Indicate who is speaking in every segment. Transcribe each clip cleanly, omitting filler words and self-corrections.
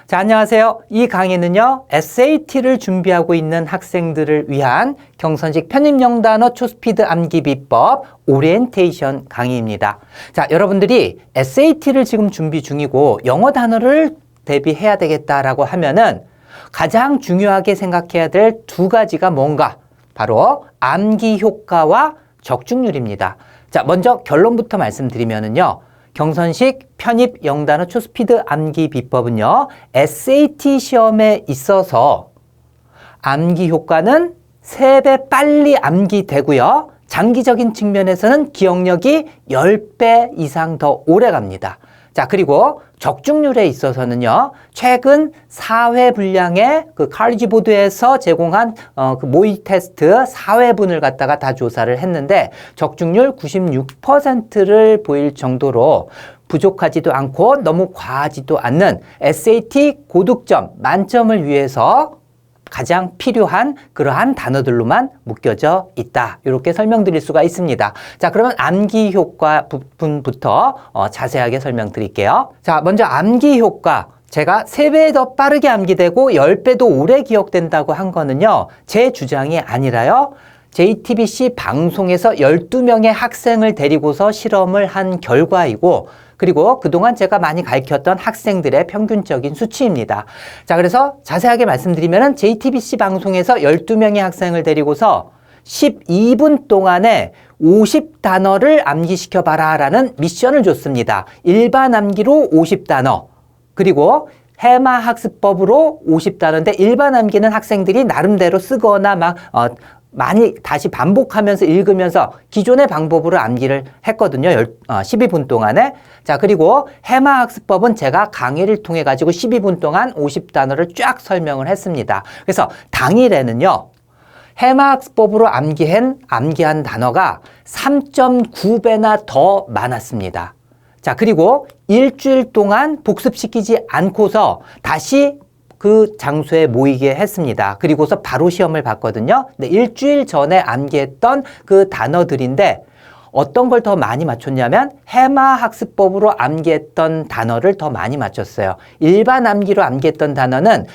Speaker 1: 자, 안녕하세요. 이 강의는요, SAT를 준비하고 있는 학생들을 위한 경선식 편입 영단어 초스피드 암기 비법 오리엔테이션 강의입니다. 자, 여러분들이 SAT를 지금 준비 중이고 영어 단어를 대비해야 되겠다라고 하면은 가장 중요하게 생각해야 될 두 가지가 뭔가? 바로 암기 효과와 적중률입니다. 자, 먼저 결론부터 말씀드리면은요. 경선식 편입 영단어 초스피드 암기 비법은요. SAT 시험에 있어서 암기 효과는 3배 빨리 암기되고요. 장기적인 측면에서는 기억력이 10배 이상 더 오래 갑니다. 자, 그리고 적중률에 있어서는요, 최근 4회 분량의 그 칼리지 보드에서 제공한 그 모의 테스트 4회분을 갖다가 다 조사를 했는데 적중률 96%를 보일 정도로 부족하지도 않고 너무 과하지도 않는 SAT 고득점 만점을 위해서 가장 필요한 그러한 단어들로만 묶여져 있다. 이렇게 설명드릴 수가 있습니다. 자, 그러면 암기 효과 부분부터 자세하게 설명드릴게요. 자, 먼저 암기 효과. 제가 3배 더 빠르게 암기되고 10배 더 오래 기억된다고 한 거는요. 제 주장이 아니라요. JTBC 방송에서 12명의 학생을 데리고서 실험을 한 결과이고 그리고 그동안 제가 많이 가르쳤던 학생들의 평균적인 수치입니다. 자, 그래서 자세하게 말씀드리면 JTBC 방송에서 12명의 학생을 데리고서 12분 동안에 50단어를 암기시켜봐라 라는 미션을 줬습니다. 일반 암기로 50단어 그리고 해마 학습법으로 50단어인데 일반 암기는 학생들이 나름대로 쓰거나 많이 다시 반복하면서 읽으면서 기존의 방법으로 암기를 했거든요. 12분 동안에. 자, 그리고 해마 학습법은 제가 강의를 통해 가지고 12분 동안 50단어를 쫙 설명을 했습니다. 그래서 당일에는요. 해마 학습법으로 암기한 단어가 3.9배나 더 많았습니다. 자, 그리고 일주일 동안 복습시키지 않고서 다시 그 장소에 모이게 했습니다. 그리고서 바로 시험을 봤거든요. 근데 일주일 전에 암기했던 그 단어들인데 어떤 걸 더 많이 맞췄냐면 해마 학습법으로 암기했던 단어를 더 많이 맞췄어요. 일반 암기로 암기했던 단어는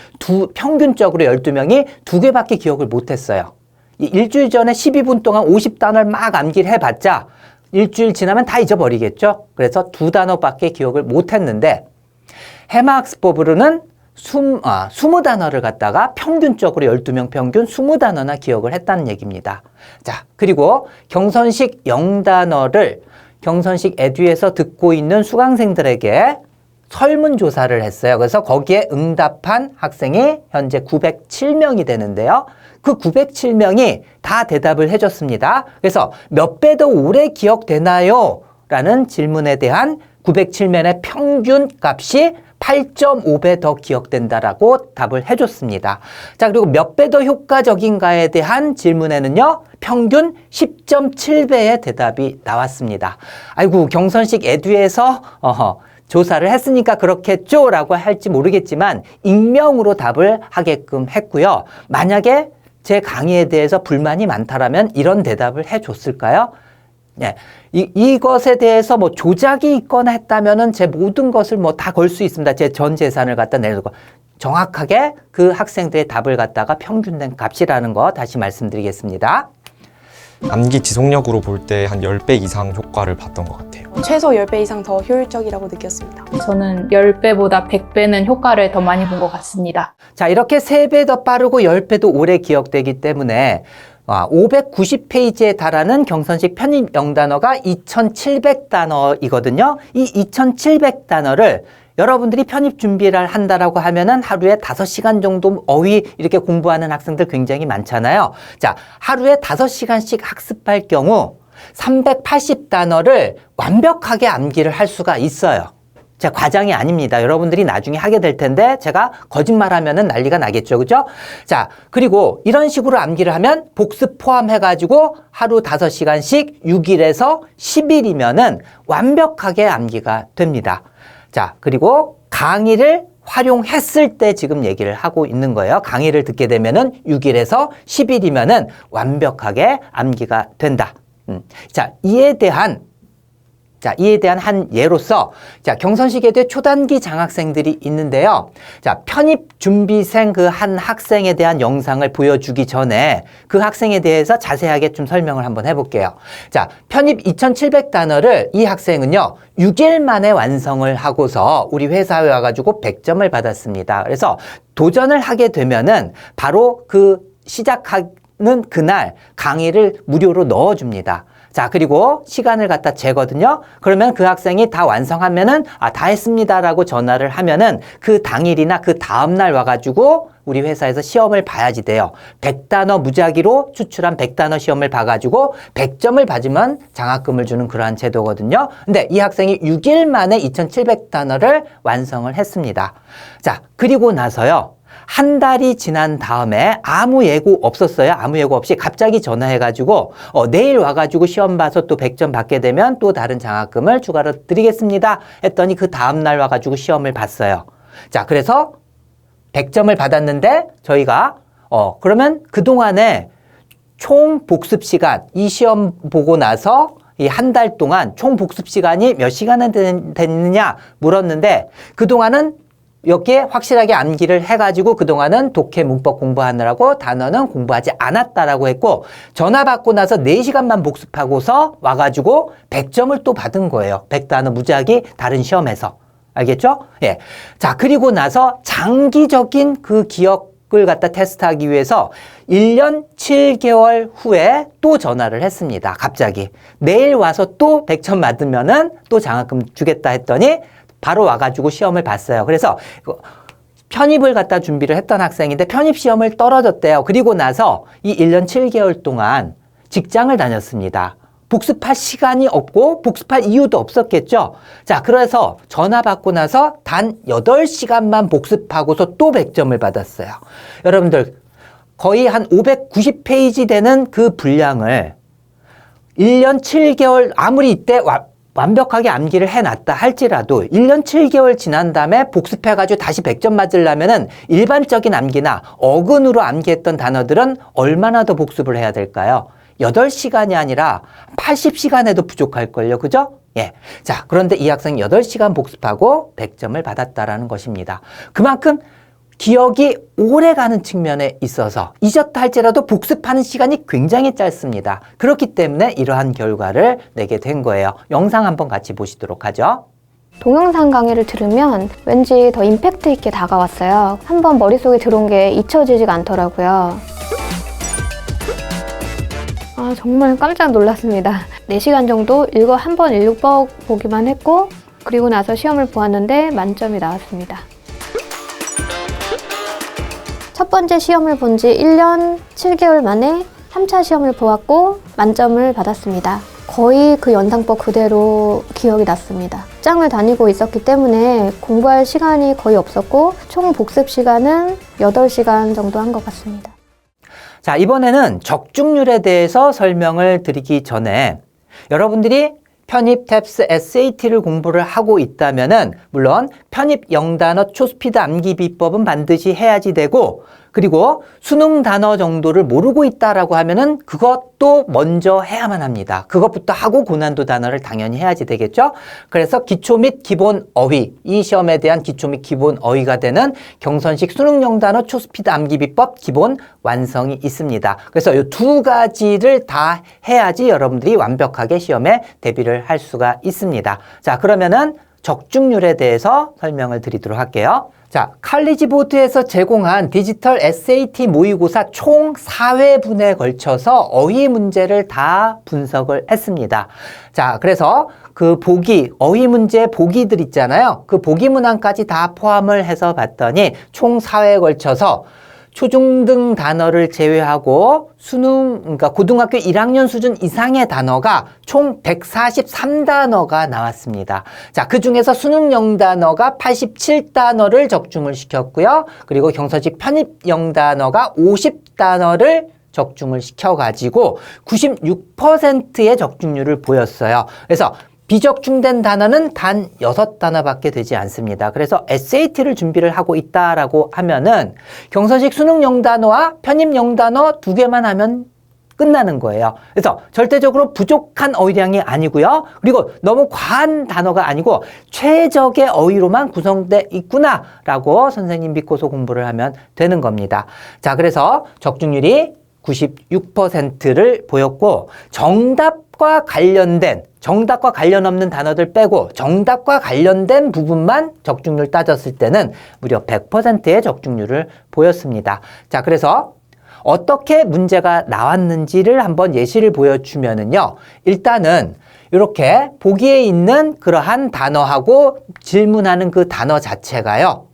Speaker 1: 평균적으로 12명이 2개밖에 기억을 못했어요. 일주일 전에 12분 동안 50단어를 막 암기를 해봤자 일주일 지나면 다 잊어버리겠죠. 그래서 2단어밖에 기억을 못했는데 해마 학습법으로는 20단어를 갖다가 평균적으로 12명 평균 20단어나 기억을 했다는 얘기입니다. 자, 그리고 경선식 영단어를 경선식 에듀에서 듣고 있는 수강생들에게 설문조사를 했어요. 그래서 거기에 응답한 학생이 현재 907명이 되는데요. 그 907명이 다 대답을 해줬습니다. 그래서 몇 배 더 오래 기억되나요? 라는 질문에 대한 907명의 평균 값이 8.5배 더 기억된다라고 답을 해줬습니다. 자, 그리고 몇 배 더 효과적인가에 대한 질문에는요, 평균 10.7배의 대답이 나왔습니다. 아이고, 경선식 에듀에서 조사를 했으니까 그렇겠죠? 라고 할지 모르겠지만, 익명으로 답을 하게끔 했고요. 만약에 제 강의에 대해서 불만이 많다라면 이런 대답을 해줬을까요? 네. 이것에 대해서 조작이 있거나 했다면은 제 모든 것을 다 걸 수 있습니다. 제 전 재산을 갖다 내놓고 정확하게 그 학생들의 답을 갖다가 평균된 값이라는 거 다시 말씀드리겠습니다.
Speaker 2: 암기 지속력으로 볼 때 한 10배 이상 효과를 봤던 것 같아요.
Speaker 3: 최소 10배 이상 더 효율적이라고 느꼈습니다.
Speaker 4: 저는 10배보다 100배는 효과를 더 많이 본 것 같습니다.
Speaker 1: 자, 이렇게 3배 더 빠르고 10배 더 오래 기억되기 때문에 590페이지에 달하는 경선식 편입 영단어가 2700단어이거든요. 이 2700단어를 여러분들이 편입 준비를 한다라고 하면은 하루에 5시간 정도 어휘 이렇게 공부하는 학생들 굉장히 많잖아요. 자, 하루에 5시간씩 학습할 경우 380단어를 완벽하게 암기를 할 수가 있어요. 자, 과장이 아닙니다. 여러분들이 나중에 하게 될 텐데 제가 거짓말하면은 난리가 나겠죠. 그죠? 자, 그리고 이런 식으로 암기를 하면 복습 포함해가지고 하루 5시간씩 6일에서 10일이면은 완벽하게 암기가 됩니다. 자, 그리고 강의를 활용했을 때 지금 얘기를 하고 있는 거예요. 강의를 듣게 되면은 6일에서 10일이면은 완벽하게 암기가 된다. 자, 이에 대한 자, 이에 대한 한 예로서, 자, 경선식에도 초단기 장학생들이 있는데요. 자, 편입 준비생 그 한 학생에 대한 영상을 보여주기 전에 그 학생에 대해서 자세하게 좀 설명을 한번 해볼게요. 자, 편입 2700단어를 이 학생은요, 6일 만에 완성을 하고서 우리 회사에 와가지고 100점을 받았습니다. 그래서 도전을 하게 되면은 바로 그 시작하는 그날 강의를 무료로 넣어줍니다. 자, 그리고 시간을 갖다 재거든요. 그러면 그 학생이 다 완성하면은, 다 했습니다라고 전화를 하면은 그 당일이나 그 다음날 와가지고 우리 회사에서 시험을 봐야지 돼요. 100단어 무작위로 추출한 100단어 시험을 봐가지고 100점을 받으면 장학금을 주는 그러한 제도거든요. 근데 이 학생이 6일 만에 2700단어를 완성을 했습니다. 자, 그리고 나서요. 한 달이 지난 다음에 아무 예고 없었어요. 아무 예고 없이 갑자기 전화해가지고 내일 와가지고 시험 봐서 또 100점 받게 되면 또 다른 장학금을 추가로 드리겠습니다. 했더니 그 다음날 와가지고 시험을 봤어요. 자, 그래서 100점을 받았는데 저희가 그러면 그동안에 총 복습 시간, 이 시험 보고 나서 이 한 달 동안 총 복습 시간이 몇 시간은 됐느냐 물었는데 그동안은 여기에 확실하게 암기를 해가지고 그동안은 독해 문법 공부하느라고 단어는 공부하지 않았다라고 했고 전화 받고 나서 4시간만 복습하고서 와가지고 100점을 또 받은 거예요. 100단어 무작위 다른 시험에서. 알겠죠? 예. 자, 그리고 나서 장기적인 그 기억을 갖다 테스트하기 위해서 1년 7개월 후에 또 전화를 했습니다. 갑자기. 내일 와서 또 100점 받으면은 또 장학금 주겠다 했더니 바로 와가지고 시험을 봤어요. 그래서 편입을 갖다 준비를 했던 학생인데 편입 시험을 떨어졌대요. 그리고 나서 이 1년 7개월 동안 직장을 다녔습니다. 복습할 시간이 없고 복습할 이유도 없었겠죠. 자, 그래서 전화 받고 나서 단 8시간만 복습하고서 또 100점을 받았어요. 여러분들 거의 한 590페이지 되는 그 분량을 1년 7개월 아무리 이때 완벽하게 암기를 해놨다 할지라도 1년 7개월 지난 다음에 복습해가지고 다시 100점 맞으려면은 일반적인 암기나 어근으로 암기했던 단어들은 얼마나 더 복습을 해야 될까요? 8시간이 아니라 80시간에도 부족할걸요. 그죠? 예. 자, 그런데 이 학생이 8시간 복습하고 100점을 받았다라는 것입니다. 그만큼 기억이 오래 가는 측면에 있어서 잊었다 할지라도 복습하는 시간이 굉장히 짧습니다. 그렇기 때문에 이러한 결과를 내게 된 거예요. 영상 한번 같이 보시도록 하죠.
Speaker 5: 동영상 강의를 들으면 왠지 더 임팩트 있게 다가왔어요. 한번 머릿속에 들어온 게 잊혀지지가 않더라고요. 정말 깜짝 놀랐습니다. 4시간 정도 한 번 읽어보기만 했고 그리고 나서 시험을 보았는데 만점이 나왔습니다. 첫 번째 시험을 본 지 1년 7개월 만에 3차 시험을 보았고 만점을 받았습니다. 거의 그 연상법 그대로 기억이 났습니다. 직장을 다니고 있었기 때문에 공부할 시간이 거의 없었고 총 복습 시간은 8시간 정도 한 것 같습니다.
Speaker 1: 자, 이번에는 적중률에 대해서 설명을 드리기 전에 여러분들이 편입 탭스 SAT를 공부를 하고 있다면은 물론 편입 영단어 초스피드 암기 비법은 반드시 해야지 되고 그리고 수능 단어 정도를 모르고 있다라고 하면은 그것도 먼저 해야만 합니다. 그것부터 하고 고난도 단어를 당연히 해야지 되겠죠? 그래서 기초 및 기본 어휘, 이 시험에 대한 기초 및 기본 어휘가 되는 경선식 수능 영단어 초스피드 암기 비법 기본 완성이 있습니다. 그래서 이 두 가지를 다 해야지 여러분들이 완벽하게 시험에 대비를 할 수가 있습니다. 자, 그러면은 적중률에 대해서 설명을 드리도록 할게요. 자, 칼리지보드에서 제공한 디지털 SAT 모의고사 총 4회분에 걸쳐서 어휘 문제를 다 분석을 했습니다. 자, 그래서 그 보기, 어휘 문제 보기들 있잖아요. 그 보기 문항까지 다 포함을 해서 봤더니 총 4회에 걸쳐서 초중등 단어를 제외하고 수능, 그러니까 고등학교 1학년 수준 이상의 단어가 총 143단어가 나왔습니다. 자, 그 중에서 수능 영단어가 87단어를 적중을 시켰고요. 그리고 경선식 편입 영단어가 50단어를 적중을 시켜가지고 96%의 적중률을 보였어요. 그래서 비적중된 단어는 단 6단어밖에 되지 않습니다. 그래서 SAT를 준비를 하고 있다라고 하면은 경선식 수능 영단어와 편입 영단어 2개만 하면 끝나는 거예요. 그래서 절대적으로 부족한 어휘량이 아니고요. 그리고 너무 과한 단어가 아니고 최적의 어휘로만 구성돼 있구나라고 선생님 믿고서 공부를 하면 되는 겁니다. 자, 그래서 적중률이 96%를 보였고 정답과 관련 없는 단어들 빼고 정답과 관련된 부분만 적중률 따졌을 때는 무려 100%의 적중률을 보였습니다. 자, 그래서 어떻게 문제가 나왔는지를 한번 예시를 보여주면은요. 일단은 이렇게 보기에 있는 그러한 단어하고 질문하는 그 단어 자체가요.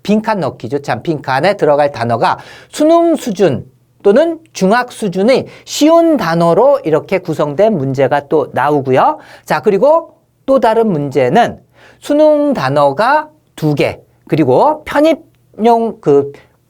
Speaker 1: 빈칸 넣기죠. 참, 빈칸에 들어갈 단어가 수능 수준 또는 중학 수준의 쉬운 단어로 이렇게 구성된 문제가 또 나오고요. 자, 그리고 또 다른 문제는 수능 단어가 2개, 그리고 편입용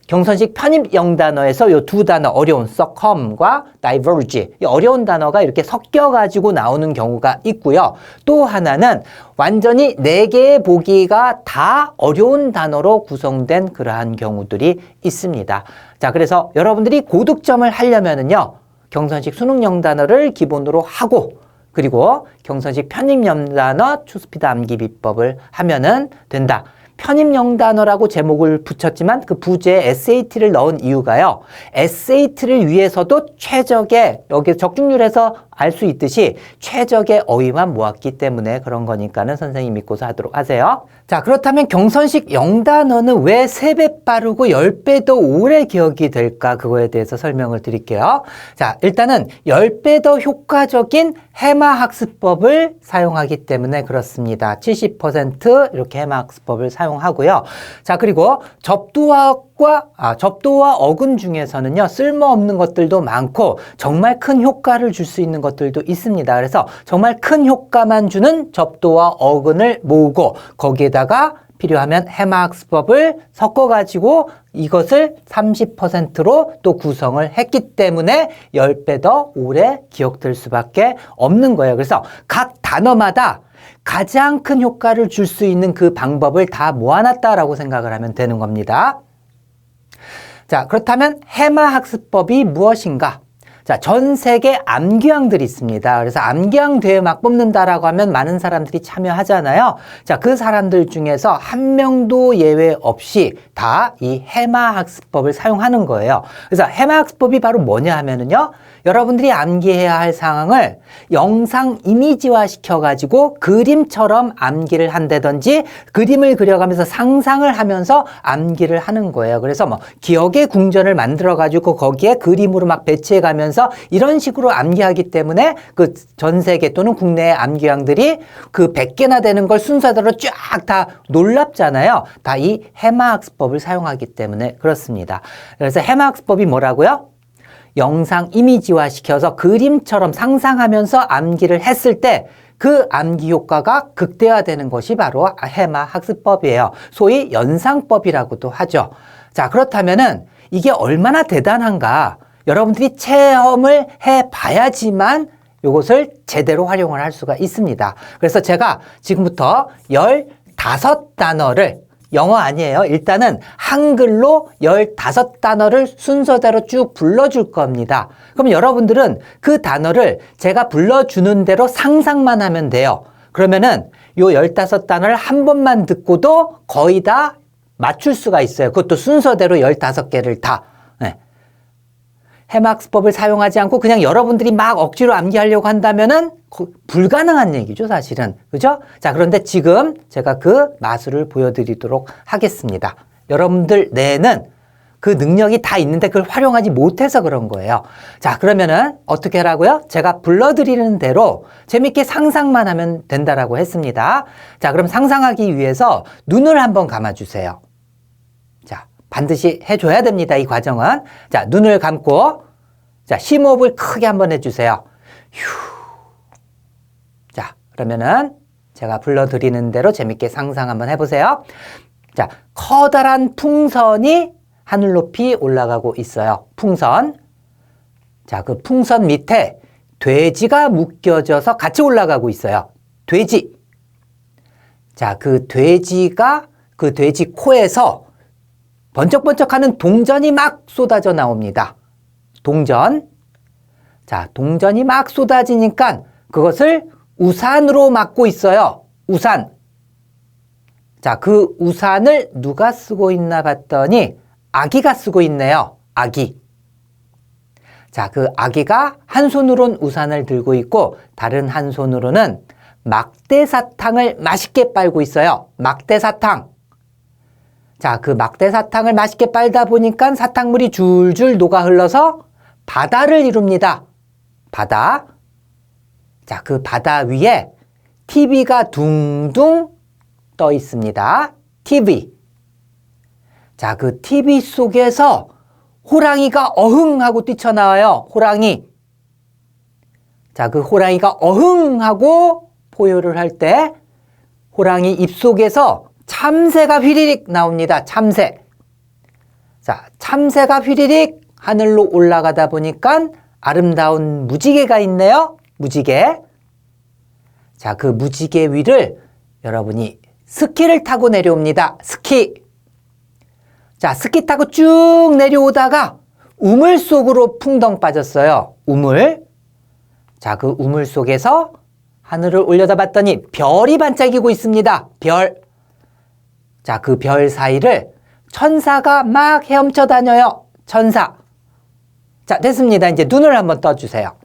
Speaker 1: 경선식 편입 영단어에서 이 두 단어 어려운 succum과 diverge, 이 어려운 단어가 이렇게 섞여가지고 나오는 경우가 있고요. 또 하나는 완전히 4개의 보기가 다 어려운 단어로 구성된 그러한 경우들이 있습니다. 자, 그래서 여러분들이 고득점을 하려면은요, 경선식 수능 영단어를 기본으로 하고, 그리고 경선식 편입 영단어 초스피드 암기 비법을 하면은 된다. 편입 영단어라고 제목을 붙였지만 그 부제에 SAT를 넣은 이유가요. SAT를 위해서도 최적의, 여기 적중률에서 알 수 있듯이 최적의 어휘만 모았기 때문에 그런 거니까는 선생님 믿고서 하도록 하세요. 자, 그렇다면 경선식 영단어는 왜 3배 빠르고 10배 더 오래 기억이 될까? 그거에 대해서 설명을 드릴게요. 자, 일단은 10배 더 효과적인 해마 학습법을 사용하기 때문에 그렇습니다. 70% 이렇게 해마 학습법을 사용하고요. 자, 그리고 접두와 어근 중에서는요, 쓸모없는 것들도 많고 정말 큰 효과를 줄 수 있는 것들도 있습니다. 그래서 정말 큰 효과만 주는 접두와 어근을 모으고 거기에다가 필요하면 해마학습법을 섞어가지고 이것을 30%로 또 구성을 했기 때문에 10배 더 오래 기억될 수밖에 없는 거예요. 그래서 각 단어마다 가장 큰 효과를 줄 수 있는 그 방법을 다 모아놨다라고 생각을 하면 되는 겁니다. 자, 그렇다면 해마학습법이 무엇인가? 자, 전 세계 암기왕들이 있습니다. 그래서 암기왕 대회 막 뽑는다라고 하면 많은 사람들이 참여하잖아요. 자, 그 사람들 중에서 한 명도 예외 없이 다 이 해마학습법을 사용하는 거예요. 그래서 해마학습법이 바로 뭐냐 하면은요, 여러분들이 암기해야 할 상황을 영상 이미지화 시켜가지고 그림처럼 암기를 한다든지 그림을 그려가면서 상상을 하면서 암기를 하는 거예요. 그래서 뭐 기억의 궁전을 만들어가지고 거기에 그림으로 막 배치해가면서 이런 식으로 암기하기 때문에 그 전 세계 또는 국내의 암기왕들이 그 100개나 되는 걸 순서대로 쫙 다 놀랍잖아요. 다 이 해마학습법을 사용하기 때문에 그렇습니다. 그래서 해마학습법이 뭐라고요? 영상 이미지화 시켜서 그림처럼 상상하면서 암기를 했을 때 그 암기 효과가 극대화되는 것이 바로 해마 학습법이에요. 소위 연상법이라고도 하죠. 자, 그렇다면은 이게 얼마나 대단한가? 여러분들이 체험을 해봐야지만 이것을 제대로 활용을 할 수가 있습니다. 그래서 제가 지금부터 15단어를 영어 아니에요. 일단은 한글로 15단어를 순서대로 쭉 불러줄 겁니다. 그럼 여러분들은 그 단어를 제가 불러주는 대로 상상만 하면 돼요. 그러면은 요 15단어를 한 번만 듣고도 거의 다 맞출 수가 있어요. 그것도 순서대로 15개를 다. 네. 해마학습법을 사용하지 않고 그냥 여러분들이 막 억지로 암기하려고 한다면은 불가능한 얘기죠, 사실은. 그죠? 자, 그런데 지금 제가 그 마술을 보여드리도록 하겠습니다. 여러분들 내에는 그 능력이 다 있는데 그걸 활용하지 못해서 그런 거예요. 자, 그러면은 어떻게 하라고요? 제가 불러드리는 대로 재밌게 상상만 하면 된다라고 했습니다. 자, 그럼 상상하기 위해서 눈을 한번 감아주세요. 자, 반드시 해줘야 됩니다, 이 과정은. 자, 눈을 감고, 자, 심호흡을 크게 한번 해주세요. 휴. 자, 그러면은 제가 불러드리는 대로 재밌게 상상 한번 해보세요. 자, 커다란 풍선이 하늘 높이 올라가고 있어요. 풍선. 자, 그 풍선 밑에 돼지가 묶여져서 같이 올라가고 있어요. 돼지. 자, 그 돼지가 그 돼지 코에서 번쩍번쩍하는 동전이 막 쏟아져 나옵니다. 동전. 자, 동전이 막 쏟아지니까 그것을 우산으로 막고 있어요. 우산. 자, 그 우산을 누가 쓰고 있나 봤더니 아기가 쓰고 있네요. 아기. 자, 그 아기가 한 손으로는 우산을 들고 있고 다른 한 손으로는 막대사탕을 맛있게 빨고 있어요. 막대사탕. 자, 그 막대사탕을 맛있게 빨다 보니까 사탕물이 줄줄 녹아 흘러서 바다를 이룹니다. 바다. 자, 그 바다 위에 TV가 둥둥 떠 있습니다. TV. 자, 그 TV 속에서 호랑이가 어흥하고 뛰쳐나와요. 호랑이. 자, 그 호랑이가 어흥하고 포효를 할 때 호랑이 입속에서 참새가 휘리릭 나옵니다. 참새. 자, 참새가 휘리릭 하늘로 올라가다 보니까 아름다운 무지개가 있네요. 무지개. 자, 그 무지개 위를 여러분이 스키를 타고 내려옵니다. 스키. 자, 스키 타고 쭉 내려오다가 우물 속으로 풍덩 빠졌어요. 우물. 자, 그 우물 속에서 하늘을 올려다봤더니 별이 반짝이고 있습니다. 별. 자, 그 별 사이를 천사가 막 헤엄쳐 다녀요. 천사. 자, 됐습니다. 이제 눈을 한번 떠주세요.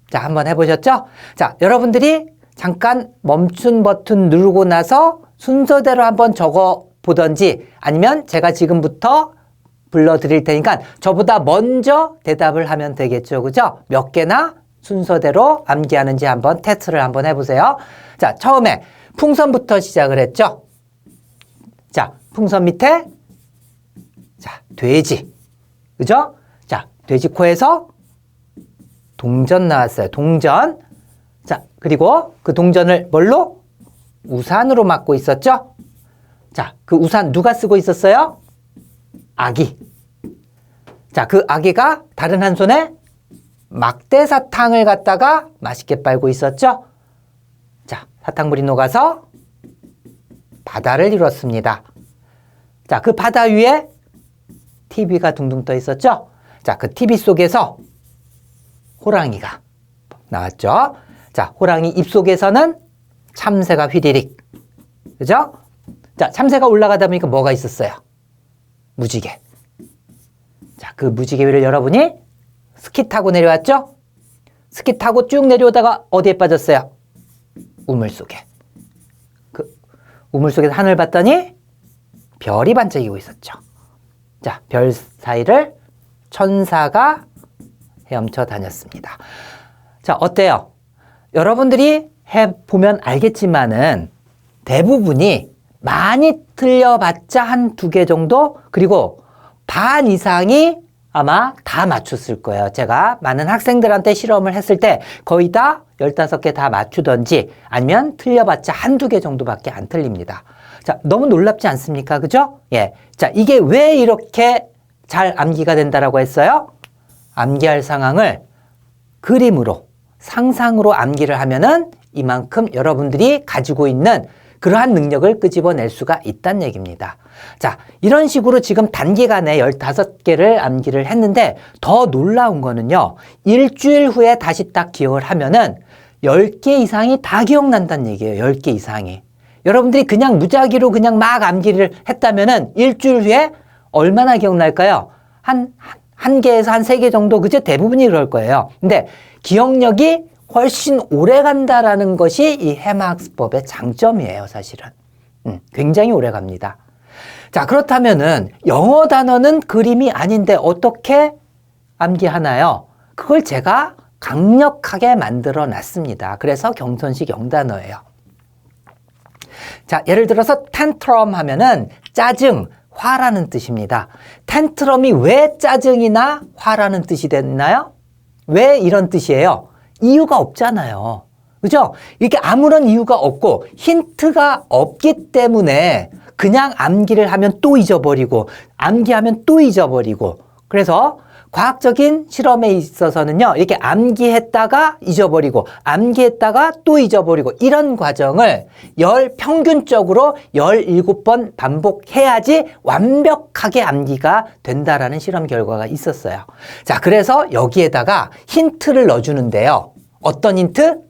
Speaker 1: 자, 한번 해보셨죠? 자, 여러분들이 잠깐 멈춘 버튼 누르고 나서 순서대로 한번 적어 보던지 아니면 제가 지금부터 불러드릴 테니까 저보다 먼저 대답을 하면 되겠죠. 그죠? 몇 개나 순서대로 암기하는지 한번 테스트를 한번 해보세요. 자, 처음에 풍선부터 시작을 했죠. 자, 풍선 밑에 자, 돼지. 그죠? 자, 돼지 코에서 동전 나왔어요. 동전. 자, 그리고 그 동전을 뭘로? 우산으로 막고 있었죠? 자, 그 우산 누가 쓰고 있었어요? 아기. 자, 그 아기가 다른 한 손에 막대사탕을 갖다가 맛있게 빨고 있었죠? 자, 사탕물이 녹아서 바다를 이뤘습니다. 자, 그 바다 위에 TV가 둥둥 떠 있었죠? 자, 그 TV 속에서 호랑이가 나왔죠? 자, 호랑이 입속에서는 참새가 휘리릭. 그죠? 자, 참새가 올라가다 보니까 뭐가 있었어요? 무지개. 자, 그 무지개 위를 여러분이 스키 타고 내려왔죠? 스키 타고 쭉 내려오다가 어디에 빠졌어요? 우물 속에. 그 우물 속에서 하늘 봤더니 별이 반짝이고 있었죠. 자, 별 사이를 천사가 헤엄쳐 다녔습니다. 자, 어때요? 여러분들이 해보면 알겠지만은 대부분이 많이 틀려봤자 한 2개 정도, 그리고 반 이상이 아마 다 맞췄을 거예요. 제가 많은 학생들한테 실험을 했을 때 거의 다 15개 다 맞추던지 아니면 틀려봤자 한 2개 정도밖에 안 틀립니다. 자, 너무 놀랍지 않습니까? 그죠? 예. 자, 이게 왜 이렇게 잘 암기가 된다라고 했어요? 암기할 상황을 그림으로, 상상으로 암기를 하면은 이만큼 여러분들이 가지고 있는 그러한 능력을 끄집어낼 수가 있다는 얘기입니다. 자, 이런 식으로 지금 단기간에 15개를 암기를 했는데 더 놀라운 거는요. 일주일 후에 다시 딱 기억을 하면은 10개 이상이 다 기억난다는 얘기예요. 10개 이상이. 여러분들이 그냥 무작위로 그냥 막 암기를 했다면은 일주일 후에 얼마나 기억날까요? 한 개에서 한 3개 정도, 그죠? 대부분이 그럴 거예요. 근데 기억력이 훨씬 오래 간다라는 것이 이 해마학습법의 장점이에요, 사실은. 굉장히 오래 갑니다. 자, 그렇다면은 영어 단어는 그림이 아닌데 어떻게 암기하나요? 그걸 제가 강력하게 만들어 놨습니다. 그래서 경선식 영단어예요. 자, 예를 들어서 텐트럼 하면은 짜증, 화라는 뜻입니다. 텐트럼이 왜 짜증이나 화라는 뜻이 됐나요? 왜 이런 뜻이에요? 이유가 없잖아요. 그죠? 이렇게 아무런 이유가 없고 힌트가 없기 때문에 그냥 암기를 하면 또 잊어버리고 암기하면 또 잊어버리고 그래서 과학적인 실험에 있어서는요, 이렇게 암기했다가 잊어버리고, 암기했다가 또 잊어버리고, 이런 과정을 평균적으로 17번 반복해야지 완벽하게 암기가 된다라는 실험 결과가 있었어요. 자, 그래서 여기에다가 힌트를 넣어주는데요. 어떤 힌트?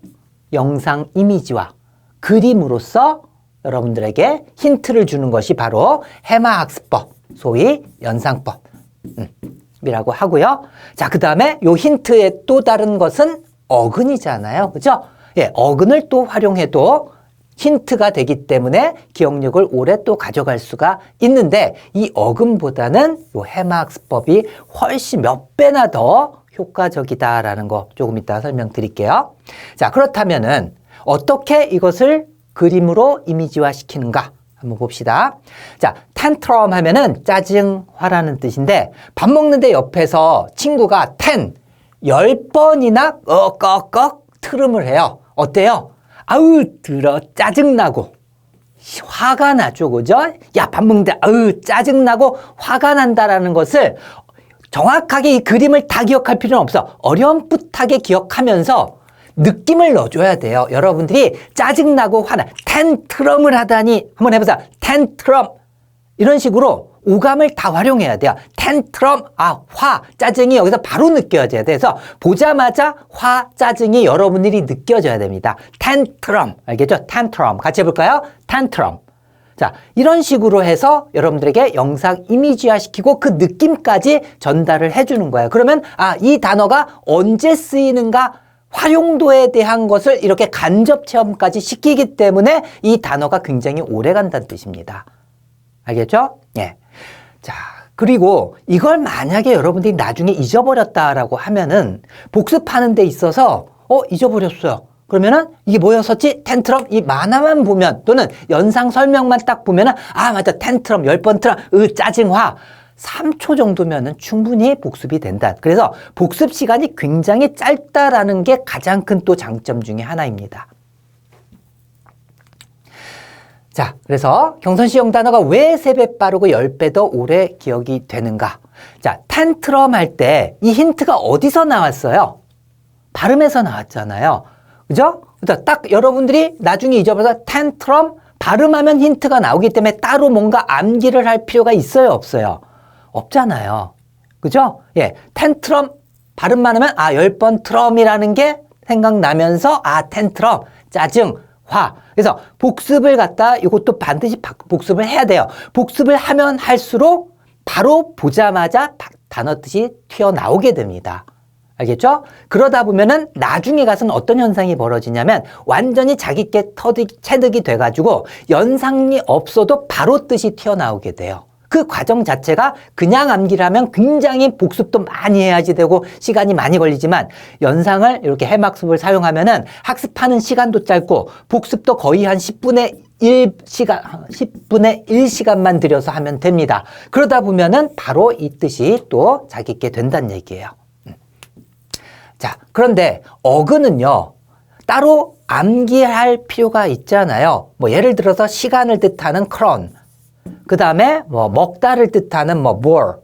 Speaker 1: 영상 이미지와 그림으로써 여러분들에게 힌트를 주는 것이 바로 해마학습법, 소위 연상법. 이라고 하고요. 자, 그 다음에 요 힌트의 또 다른 것은 어근이잖아요. 그죠? 예, 어근을 또 활용해도 힌트가 되기 때문에 기억력을 오래 또 가져갈 수가 있는데 이 어근보다는 요 해마학습법이 훨씬 몇 배나 더 효과적이다라는 거 조금 이따 설명드릴게요. 자, 그렇다면은 어떻게 이것을 그림으로 이미지화 시키는가? 한번 봅시다. 자, 텐트럼 하면은 짜증화라는 뜻인데 밥 먹는데 옆에서 친구가 10번이나 꺽꺽꺽 트름을 해요. 어때요? 아우 들어 짜증나고 화가 나죠. 그죠? 야, 밥 먹는데 아우 짜증나고 화가 난다라는 것을 정확하게 이 그림을 다 기억할 필요는 없어. 어렴풋하게 기억하면서 느낌을 넣어줘야 돼요. 여러분들이 짜증나고 화나 텐트럼을 하다니 한번 해보자. 텐트럼 이런 식으로 오감을 다 활용해야 돼요. 텐트럼, 화, 짜증이 여기서 바로 느껴져야 돼서 보자마자 화, 짜증이 여러분들이 느껴져야 됩니다. 텐트럼, 알겠죠? 텐트럼 같이 해볼까요? 텐트럼. 자, 이런 식으로 해서 여러분들에게 영상 이미지화 시키고 그 느낌까지 전달을 해주는 거예요. 그러면 이 단어가 언제 쓰이는가 활용도에 대한 것을 이렇게 간접 체험까지 시키기 때문에 이 단어가 굉장히 오래 간다는 뜻입니다. 알겠죠? 예. 자, 그리고 이걸 만약에 여러분들이 나중에 잊어버렸다라고 하면은 복습하는 데 있어서 잊어버렸어요. 그러면은 이게 뭐였었지? 텐트럼 이 만화만 보면 또는 연상 설명만 딱 보면은 맞아 텐트럼 10번 트럼 짜증화 3초 정도면은 충분히 복습이 된다. 그래서 복습 시간이 굉장히 짧다라는 게 가장 큰 또 장점 중에 하나입니다. 자, 그래서 경선시 영단어가 왜 3배 빠르고 10배 더 오래 기억이 되는가? 자, 텐트럼 할 때 이 힌트가 어디서 나왔어요? 발음에서 나왔잖아요. 그죠? 그래서 딱 여러분들이 나중에 잊어버려서 텐트럼 발음하면 힌트가 나오기 때문에 따로 뭔가 암기를 할 필요가 있어요, 없어요? 없잖아요. 그죠? 예. 텐트럼 발음만 하면 10번 트럼이라는 게 생각나면서 텐트럼 짜증 화. 그래서 복습을 갖다 이것도 반드시 복습을 해야 돼요. 복습을 하면 할수록 바로 보자마자 단어 뜻이 튀어나오게 됩니다. 알겠죠? 그러다 보면은 나중에 가서는 어떤 현상이 벌어지냐면 완전히 자기께 체득이 돼가지고 연상이 없어도 바로 뜻이 튀어나오게 돼요. 그 과정 자체가 그냥 암기를 하면 굉장히 복습도 많이 해야지 되고 시간이 많이 걸리지만 연상을 이렇게 해막습을 사용하면은 학습하는 시간도 짧고 복습도 거의 한 10분의 1시간만 들여서 하면 됩니다. 그러다 보면은 바로 이 뜻이 또 자기께 된다는 얘기예요. 자, 그런데 어근은요, 따로 암기할 필요가 있잖아요. 예를 들어서 시간을 뜻하는 cron, 그 다음에 먹다를 뜻하는 more,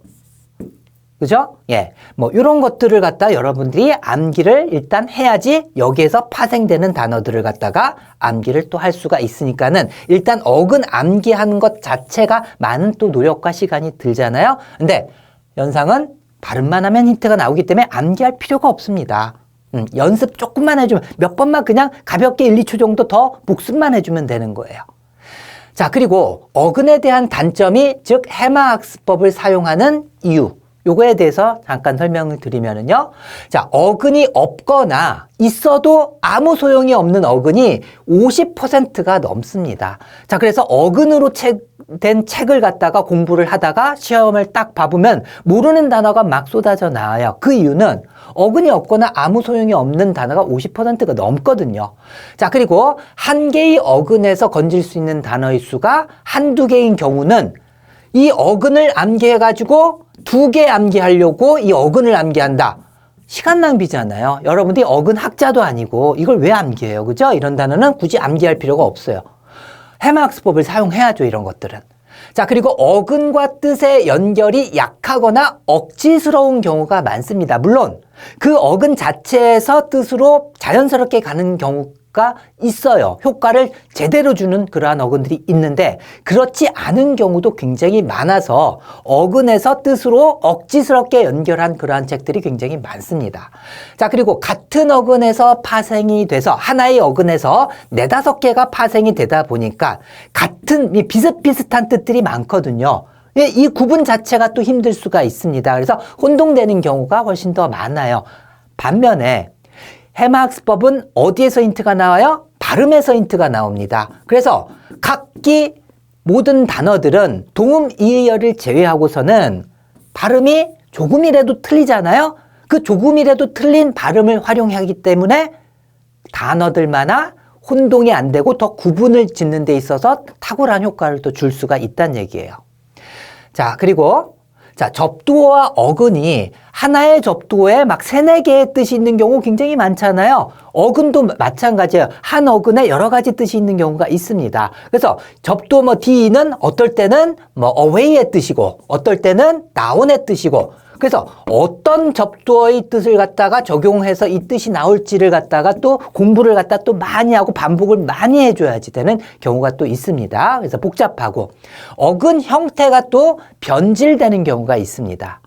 Speaker 1: 그죠? 예, 이런 것들을 갖다 여러분들이 암기를 일단 해야지 여기에서 파생되는 단어들을 갖다가 암기를 또 할 수가 있으니까는 일단 어근 암기하는 것 자체가 많은 또 노력과 시간이 들잖아요. 근데 연상은 발음만 하면 힌트가 나오기 때문에 암기할 필요가 없습니다. 연습 조금만 해주면 몇 번만 그냥 가볍게 1, 2초 정도 더 복습만 해주면 되는 거예요. 자, 그리고 어근에 대한 단점이 즉 해마학습법을 사용하는 이유, 요거에 대해서 잠깐 설명을 드리면은요. 자, 어근이 없거나 있어도 아무 소용이 없는 어근이 50%가 넘습니다. 자, 그래서 어근으로 된 책을 갖다가 공부를 하다가 시험을 딱 봐보면 모르는 단어가 막 쏟아져 나와요. 그 이유는 어근이 없거나 아무 소용이 없는 단어가 50%가 넘거든요. 자, 그리고 한 개의 어근에서 건질 수 있는 단어의 수가 한두 개인 경우는 이 어근을 암기해가지고 2개 암기하려고 이 어근을 암기한다. 시간 낭비잖아요. 여러분들이 어근 학자도 아니고 이걸 왜 암기해요? 그죠? 이런 단어는 굳이 암기할 필요가 없어요. 해마학습법을 사용해야죠, 이런 것들은. 자, 그리고 어근과 뜻의 연결이 약하거나 억지스러운 경우가 많습니다. 물론 그 어근 자체에서 뜻으로 자연스럽게 가는 경우가 있어요. 효과를 제대로 주는 그러한 어근들이 있는데 그렇지 않은 경우도 굉장히 많아서 어근에서 뜻으로 억지스럽게 연결한 그러한 책들이 굉장히 많습니다. 자, 그리고 같은 어근에서 파생이 돼서 하나의 어근에서 4-5개가 파생이 되다 보니까 같은 비슷비슷한 뜻들이 많거든요. 이 구분 자체가 또 힘들 수가 있습니다. 그래서 혼동되는 경우가 훨씬 더 많아요. 반면에 해마학습법은 어디에서 힌트가 나와요? 발음에서 힌트가 나옵니다. 그래서 각기 모든 단어들은 동음 이의어를 제외하고서는 발음이 조금이라도 틀리잖아요. 그 조금이라도 틀린 발음을 활용하기 때문에 단어들마다 혼동이 안 되고 더 구분을 짓는 데 있어서 탁월한 효과를 또 줄 수가 있다는 얘기예요. 자, 그리고 자, 접두어와 어근이 하나의 접두어에 막 3-4개의 뜻이 있는 경우 굉장히 많잖아요. 어근도 마찬가지예요. 한 어근에 여러 가지 뜻이 있는 경우가 있습니다. 그래서 접두어 D는 어떨 때는 away의 뜻이고 어떨 때는 down의 뜻이고 그래서 어떤 접두어의 뜻을 갖다가 적용해서 이 뜻이 나올지를 갖다가 또 공부를 갖다 또 많이 하고 반복을 많이 해줘야지 되는 경우가 또 있습니다. 그래서 복잡하고 어근 형태가 또 변질되는 경우가 있습니다.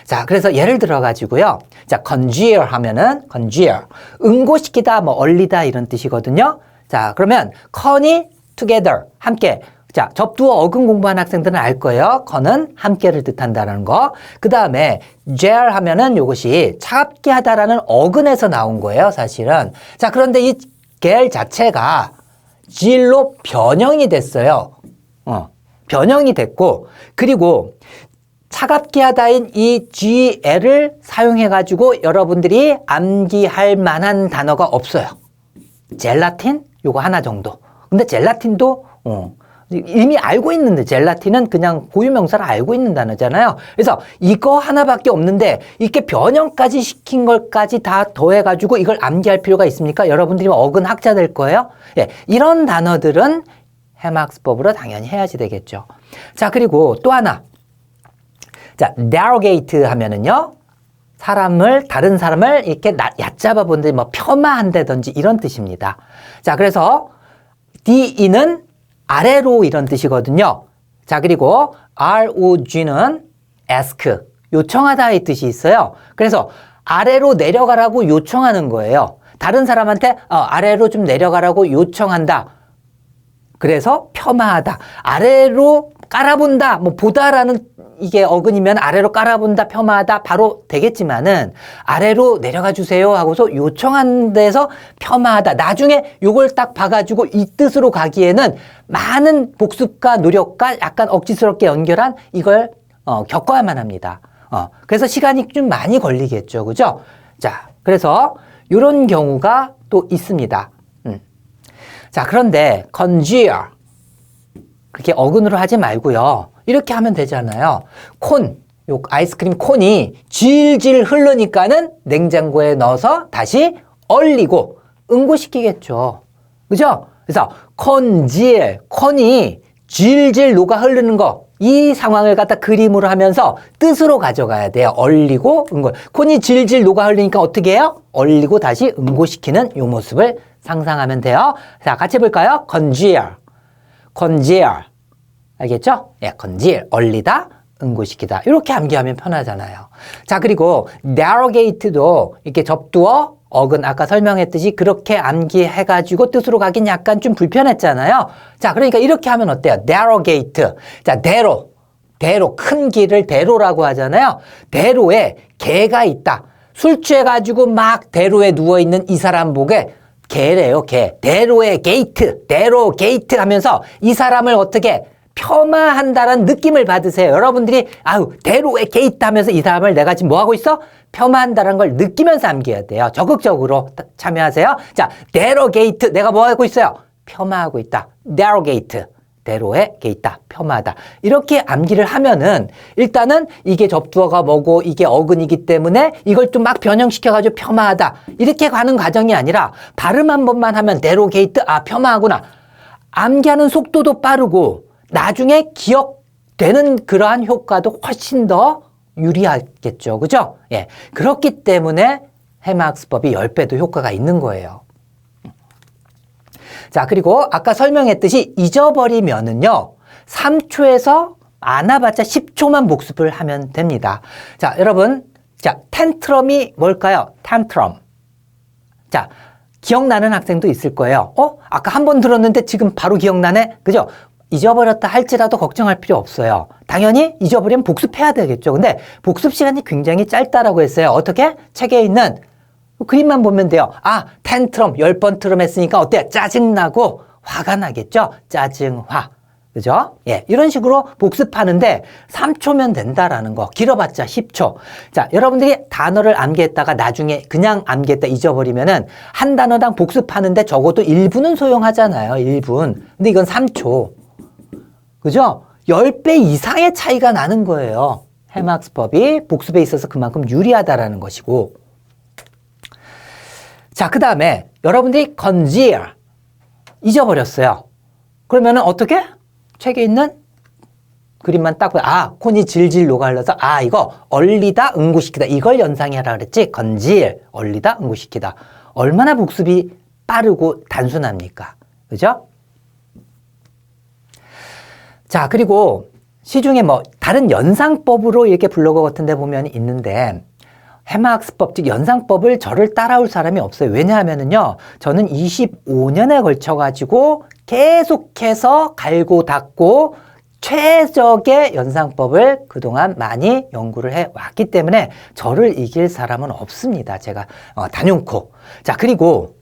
Speaker 1: 자, 그래서 예를 들어 가지고요. 자, congeal 하면은 congeal 응고시키다, 얼리다 이런 뜻이거든요. 자, 그러면 con이 together 함께. 자, 접두어 어근 공부한 학생들은 알 거예요. con은 함께를 뜻한다는 거. 그 다음에 gel 하면은 이것이 차갑게 하다라는 어근에서 나온 거예요, 사실은. 자, 그런데 이 gel 자체가 gil로 변형이 됐어요. 변형이 됐고, 그리고 차갑게 하다인 이 gel을 사용해가지고 여러분들이 암기할 만한 단어가 없어요. 젤라틴? 요거 하나 정도. 근데 젤라틴도, 이미 알고 있는데 젤라틴은 그냥 고유명사를 알고 있는 단어잖아요. 그래서 이거 하나밖에 없는데 이렇게 변형까지 시킨 걸까지 다 더해가지고 이걸 암기할 필요가 있습니까? 여러분들이 어근 학자 될 거예요. 예, 이런 단어들은 해마학습법으로 당연히 해야지 되겠죠. 자, 그리고 또 하나. 자, derogate 하면은요. 다른 사람을 이렇게 얕잡아 본다든지 폄하한다든지 이런 뜻입니다. 자, 그래서 DE는 아래로 이런 뜻이거든요. 자, 그리고 ROG는 ask, 요청하다의 뜻이 있어요. 그래서 아래로 내려가라고 요청하는 거예요. 다른 사람한테 아래로 좀 내려가라고 요청한다. 그래서 폄하하다. 아래로 깔아본다, 보다라는 이게 어근이면 아래로 깔아본다, 폄하하다 바로 되겠지만은 아래로 내려가 주세요 하고서 요청한 데서 폄하하다. 나중에 요걸 딱 봐가지고 이 뜻으로 가기에는 많은 복습과 노력과 약간 억지스럽게 연결한 이걸 겪어야만 합니다. 그래서 시간이 좀 많이 걸리겠죠, 그죠? 자, 그래서 이런 경우가 또 있습니다. 자, 그런데 congeal 그렇게 어근으로 하지 말고요. 이렇게 하면 되잖아요. 요 아이스크림 콘이 질질 흐르니까는 냉장고에 넣어서 다시 얼리고 응고시키겠죠. 그죠? 그래서 콘이 질질 녹아 흐르는 거, 이 상황을 갖다 그림으로 하면서 뜻으로 가져가야 돼요. 얼리고 응고. 콘이 질질 녹아 흐르니까 어떻게 해요? 얼리고 다시 응고시키는 요 모습을 상상하면 돼요. 자, 같이 볼까요? congeal. 알겠죠? 예, congeal, 얼리다, 응고시키다. 이렇게 암기하면 편하잖아요. 자, 그리고 derogate도 이렇게 접두어, 어근 아까 설명했듯이 그렇게 암기해가지고 뜻으로 가긴 약간 좀 불편했잖아요. 자, 그러니까 이렇게 하면 어때요? derogate. 자, 대로, 큰 길을 대로라고 하잖아요. 대로에 개가 있다. 술 취해가지고 막 대로에 누워있는 이 사람 보게 개래요, 개. 대로의 게이트, 대로 게이트 하면서 이 사람을 어떻게 폄하한다는 느낌을 받으세요. 여러분들이 대로에 게이트 하면서 이 사람을 내가 지금 뭐 하고 있어? 폄하한다는 걸 느끼면서 암기해야 돼요. 적극적으로 참여하세요. 자, 대로 게이트 내가 뭐 하고 있어요? 폄하하고 있다. 대로 게이트. 대로에 게이트다. 폄하하다. 이렇게 암기를 하면은 일단은 이게 접두어가 뭐고 이게 어근이기 때문에 이걸 좀 막 변형시켜가지고 폄하하다. 이렇게 가는 과정이 아니라 발음 한 번만 하면 대로 게이트, 폄하하구나. 암기하는 속도도 빠르고 나중에 기억되는 그러한 효과도 훨씬 더 유리하겠죠. 그죠? 예. 그렇기 때문에 해마학습법이 10배도 효과가 있는 거예요. 자, 그리고 아까 설명했듯이 잊어버리면은요, 3초에서 안 와봤자 10초만 복습을 하면 됩니다. 자, 여러분. 자, 텐트럼이 뭘까요? 텐트럼. 자, 기억나는 학생도 있을 거예요. 아까 한 번 들었는데 지금 바로 기억나네? 그죠? 잊어버렸다 할지라도 걱정할 필요 없어요. 당연히 잊어버리면 복습해야 되겠죠. 근데 복습 시간이 굉장히 짧다라고 했어요. 어떻게? 책에 있는 그림만 보면 돼요. 아, 텐트럼 10번 트럼 했으니까 어때? 짜증나고 화가 나겠죠? 짜증화. 그죠? 예, 이런 식으로 복습하는데 3초면 된다라는 거. 길어봤자 10초. 자, 여러분들이 단어를 암기했다가 나중에 그냥 암기했다 잊어버리면은 한 단어당 복습하는데 적어도 1분은 소용하잖아요. 1분. 근데 이건 3초. 그죠? 10배 이상의 차이가 나는 거예요. 해마학습법이 복습에 있어서 그만큼 유리하다라는 것이고. 자, 그 다음에 여러분들이 congeal 잊어버렸어요. 그러면은 어떻게? 책에 있는 그림만 딱 보면 콘이 질질 녹아 흘러서 이거 얼리다 응고시키다 이걸 연상해라 그랬지. congeal 얼리다 응고시키다. 얼마나 복습이 빠르고 단순합니까? 그죠? 자, 그리고 시중에 다른 연상법으로 이렇게 블로그 같은 데 보면 있는데 해마학습법, 즉 연상법을 저를 따라올 사람이 없어요. 왜냐하면은요, 저는 25년에 걸쳐가지고 계속해서 갈고 닦고 최적의 연상법을 그동안 많이 연구를 해왔기 때문에 저를 이길 사람은 없습니다. 제가 단연코. 자, 그리고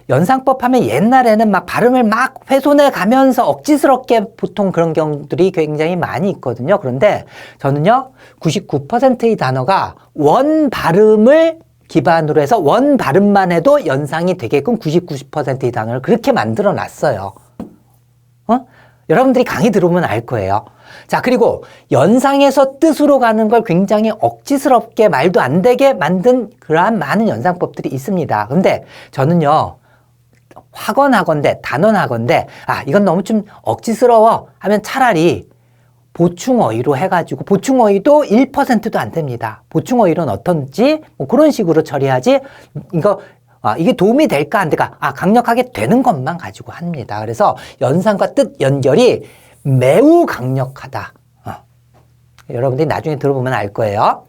Speaker 1: 연상법 하면 옛날에는 막 발음을 막 훼손해 가면서 억지스럽게 보통 그런 경우들이 굉장히 많이 있거든요. 그런데 저는요, 99%의 단어가 원 발음을 기반으로 해서 원 발음만 해도 연상이 되게끔 99%의 단어를 그렇게 만들어 놨어요. 여러분들이 강의 들어보면 알 거예요. 자, 그리고 연상에서 뜻으로 가는 걸 굉장히 억지스럽게 말도 안 되게 만든 그러한 많은 연상법들이 있습니다. 근데 저는요, 학원하건대, 단원하건대, 이건 너무 좀 억지스러워 하면 차라리 보충어휘로 해가지고, 보충어휘도 1%도 안 됩니다. 보충어휘로는 어떤지, 그런 식으로 처리하지, 이게 도움이 될까 안 될까, 강력하게 되는 것만 가지고 합니다. 그래서 연상과 뜻 연결이 매우 강력하다. 여러분들이 나중에 들어보면 알 거예요.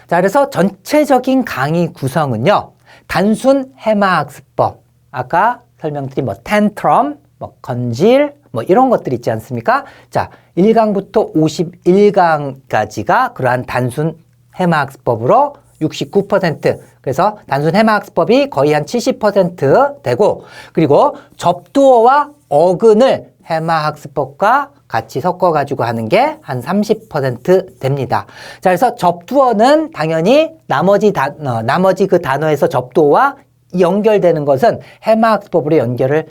Speaker 1: 자, 그래서 전체적인 강의 구성은요, 단순 해마학습법, 아까 설명드린 텐트럼, congeal, 이런 것들 있지 않습니까? 자, 1강부터 51강까지가 그러한 단순 해마학습법으로 69%, 그래서 단순 해마학습법이 거의 한 70% 되고, 그리고 접두어와 어근을 해마학습법과 같이 섞어가지고 하는 게 한 30% 됩니다. 자, 그래서 접두어는 당연히 나머지 그 단어에서 접두어와 연결되는 것은 해마학습법으로 연결을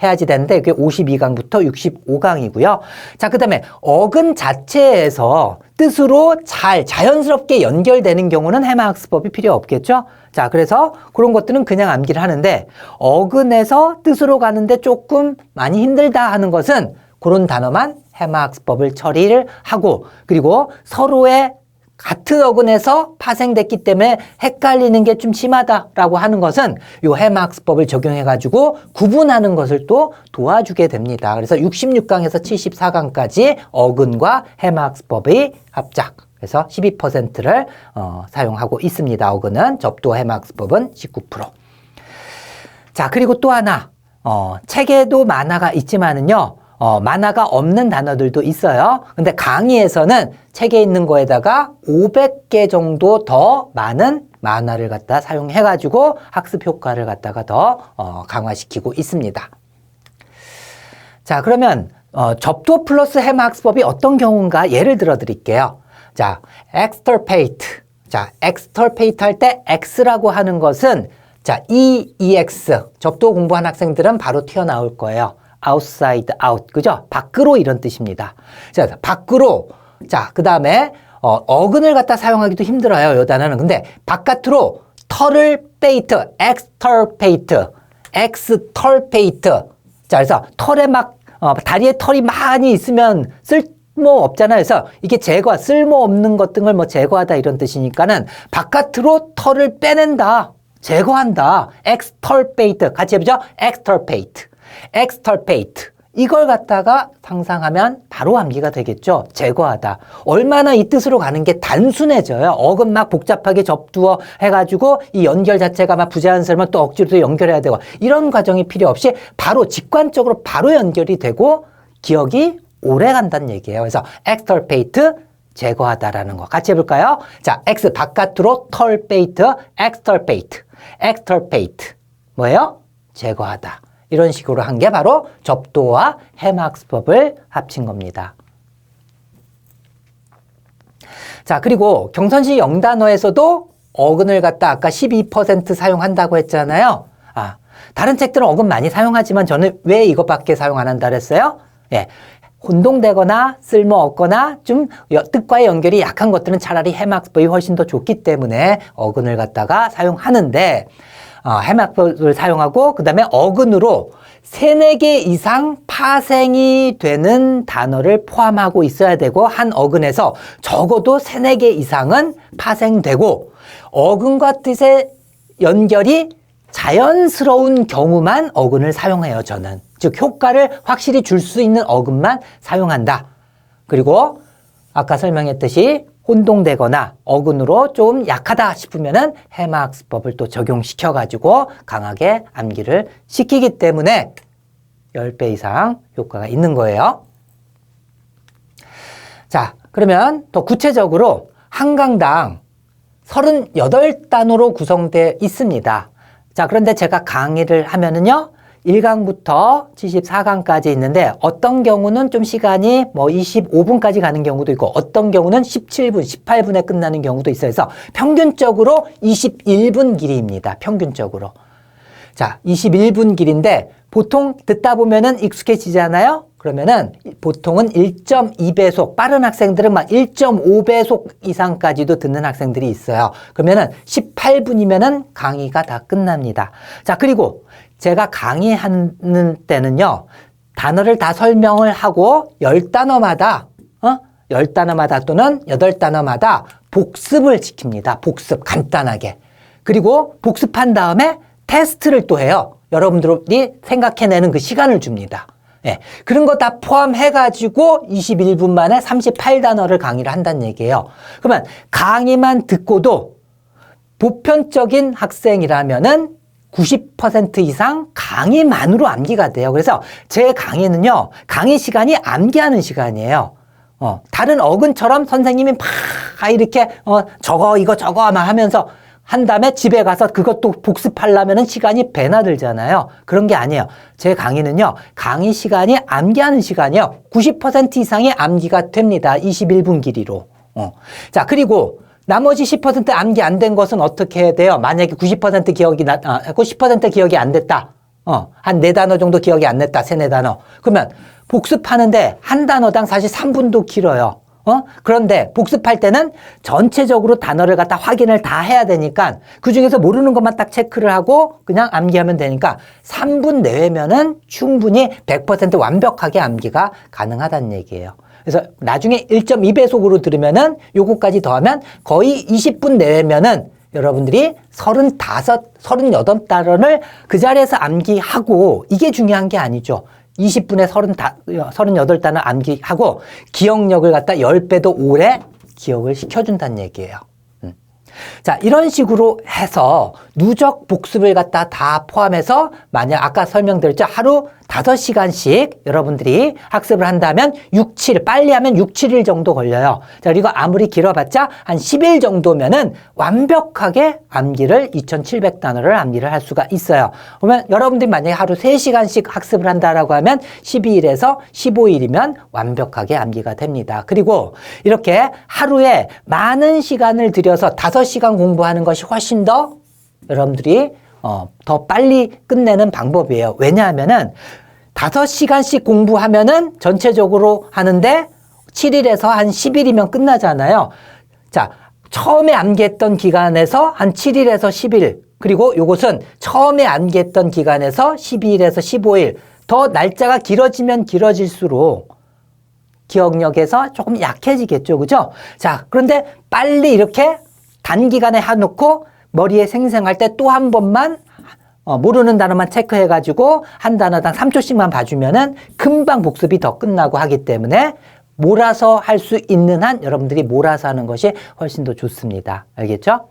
Speaker 1: 해야지 되는데 그게 52강부터 65강이고요. 자, 그 다음에 어근 자체에서 뜻으로 자연스럽게 연결되는 경우는 해마학습법이 필요 없겠죠? 자, 그래서 그런 것들은 그냥 암기를 하는데 어근에서 뜻으로 가는데 조금 많이 힘들다 하는 것은 그런 단어만 해마학습법을 처리를 하고, 그리고 서로의 같은 어근에서 파생됐기 때문에 헷갈리는 게 좀 심하다라고 하는 것은 요 해마학습법을 적용해가지고 구분하는 것을 또 도와주게 됩니다. 그래서 66강에서 74강까지 어근과 해마학습법의 합작, 그래서 12%를 사용하고 있습니다. 어근은 접두어 해마학습법은 19%. 자, 그리고 또 하나, 책에도 만화가 있지만은요, 만화가 없는 단어들도 있어요. 근데 강의에서는 책에 있는 거에다가 500개 정도 더 많은 만화를 갖다 사용해가지고 학습 효과를 갖다가 더 강화시키고 있습니다. 자, 그러면 접두어 플러스 해마학습법이 어떤 경우인가 예를 들어 드릴게요. 자, extirpate. 자, extirpate 할 때 x라고 하는 것은 자, EX. 접두어 공부한 학생들은 바로 튀어나올 거예요. outside, out. 그죠? 밖으로 이런 뜻입니다. 자, 밖으로. 자, 그 다음에, 어근을 갖다 사용하기도 힘들어요. 요 단어는. 근데 바깥으로 털을 extirpate. 자, 그래서 털에 막, 다리에 털이 많이 있으면 쓸모없잖아요. 그래서 이게 쓸모없는 것 등을 뭐 제거하다 이런 뜻이니까는 바깥으로 털을 빼낸다. 제거한다. extirpate. 같이 해보죠. extirpate. extirpate. 이걸 갖다가 상상하면 바로 암기가 되겠죠. 제거하다. 얼마나 이 뜻으로 가는 게 단순해져요. 어근 막 복잡하게 접두어 해가지고 이 연결 자체가 막 부자연스러우면 또 억지로 또 연결해야 되고 이런 과정이 필요 없이 바로 직관적으로 바로 연결이 되고 기억이 오래 간다는 얘기예요. 그래서 extirpate 제거하다라는 거 같이 해볼까요? 자, x 바깥으로 털페이트, extirpate, extirpate 뭐예요? 제거하다. 이런 식으로 한 게 바로 접두어와 해마학습법을 합친 겁니다. 자, 그리고 경선시 영단어에서도 어근을 갖다 아까 12% 사용한다고 했잖아요. 다른 책들은 어근 많이 사용하지만 저는 왜 이것밖에 사용 안 한다 그랬어요? 예. 혼동되거나 쓸모없거나 좀 뜻과의 연결이 약한 것들은 차라리 해마학습법이 훨씬 더 좋기 때문에 어근을 갖다가 사용하는데 해마학습법을 사용하고 그 다음에 어근으로 3, 4개 이상 파생이 되는 단어를 포함하고 있어야 되고 한 어근에서 적어도 3, 4개 이상은 파생되고 어근과 뜻의 연결이 자연스러운 경우만 어근을 사용해요, 저는. 즉 효과를 확실히 줄 수 있는 어근만 사용한다. 그리고 아까 설명했듯이 혼동되거나 어근으로 좀 약하다 싶으면은 해마학습법을 또 적용시켜가지고 강하게 암기를 시키기 때문에 10배 이상 효과가 있는 거예요. 자, 그러면 더 구체적으로 한 강당 38단어로 구성되어 있습니다. 자, 그런데 제가 강의를 하면은요, 1강부터 74강까지 있는데 어떤 경우는 좀 시간이 뭐 25분까지 가는 경우도 있고 어떤 경우는 17분, 18분에 끝나는 경우도 있어요. 그래서 평균적으로 21분 길이입니다. 평균적으로. 자, 21분 길인데 보통 듣다 보면은 익숙해지잖아요. 그러면은 보통은 1.2배속, 빠른 학생들은 막 1.5배속 이상까지도 듣는 학생들이 있어요. 그러면은 18분이면은 강의가 다 끝납니다. 자, 그리고 제가 강의하는 때는요, 단어를 다 설명을 하고 10단어마다, 10단어마다 또는 8단어마다 복습을 시킵니다. 복습, 간단하게. 그리고 복습한 다음에 테스트를 또 해요. 여러분들이 생각해내는 그 시간을 줍니다. 예, 그런 거 다 포함해가지고 21분 만에 38단어를 강의를 한다는 얘기예요. 그러면 강의만 듣고도 보편적인 학생이라면은 90% 이상 강의만으로 암기가 돼요. 그래서 제 강의는요, 강의 시간이 암기하는 시간이에요. 다른 어근처럼 선생님이 막 이렇게 이거 저거 막 하면서 한 다음에 집에 가서 그것도 복습하려면 시간이 배나 들잖아요. 그런 게 아니에요. 제 강의는요, 강의 시간이 암기하는 시간이에요. 90% 이상의 암기가 됩니다. 21분 길이로. 자, 그리고 나머지 10% 암기 안 된 것은 어떻게 해야 돼요? 만약에 90% 기억이 안 됐다. 한 4단어 정도 기억이 안 됐다. 3, 4단어. 그러면 복습하는데 한 단어당 사실 3분도 길어요. 그런데 복습할 때는 전체적으로 단어를 갖다 확인을 다 해야 되니까 그 중에서 모르는 것만 딱 체크를 하고 그냥 암기하면 되니까 3분 내외면은 충분히 100% 완벽하게 암기가 가능하다는 얘기예요. 그래서 나중에 1.2배속으로 들으면은 요거까지 더하면 거의 20분 내외면은 여러분들이 38단어를 그 자리에서 암기하고 이게 중요한 게 아니죠. 20분에 38단어 암기하고 기억력을 갖다 10배도 오래 기억을 시켜준다는 얘기예요. 자, 이런 식으로 해서 누적 복습을 갖다 다 포함해서 만약 아까 설명드렸죠. 하루 5시간씩 여러분들이 학습을 한다면 6, 7, 빨리 하면 6, 7일 정도 걸려요. 자, 그리고 아무리 길어봤자 한 10일 정도면은 완벽하게 암기를 2700단어를 암기를 할 수가 있어요. 그러면 여러분들이 만약에 하루 3시간씩 학습을 한다라고 하면 12일에서 15일이면 완벽하게 암기가 됩니다. 그리고 이렇게 하루에 많은 시간을 들여서 5시간 공부하는 것이 훨씬 더 여러분들이 더 빨리 끝내는 방법이에요. 왜냐하면은 5시간씩 공부하면은 전체적으로 하는데 7일에서 한 10일이면 끝나잖아요. 자, 처음에 암기했던 기간에서 한 7일에서 10일, 그리고 요것은 처음에 암기했던 기간에서 12일에서 15일, 더 날짜가 길어지면 길어질수록 기억력에서 조금 약해지겠죠. 그죠? 자, 그런데 빨리 이렇게 단기간에 해놓고 머리에 생생할 때 또 한 번만 모르는 단어만 체크해가지고 한 단어당 3초씩만 봐주면은 금방 복습이 더 끝나고 하기 때문에 몰아서 할 수 있는 한 여러분들이 몰아서 하는 것이 훨씬 더 좋습니다. 알겠죠?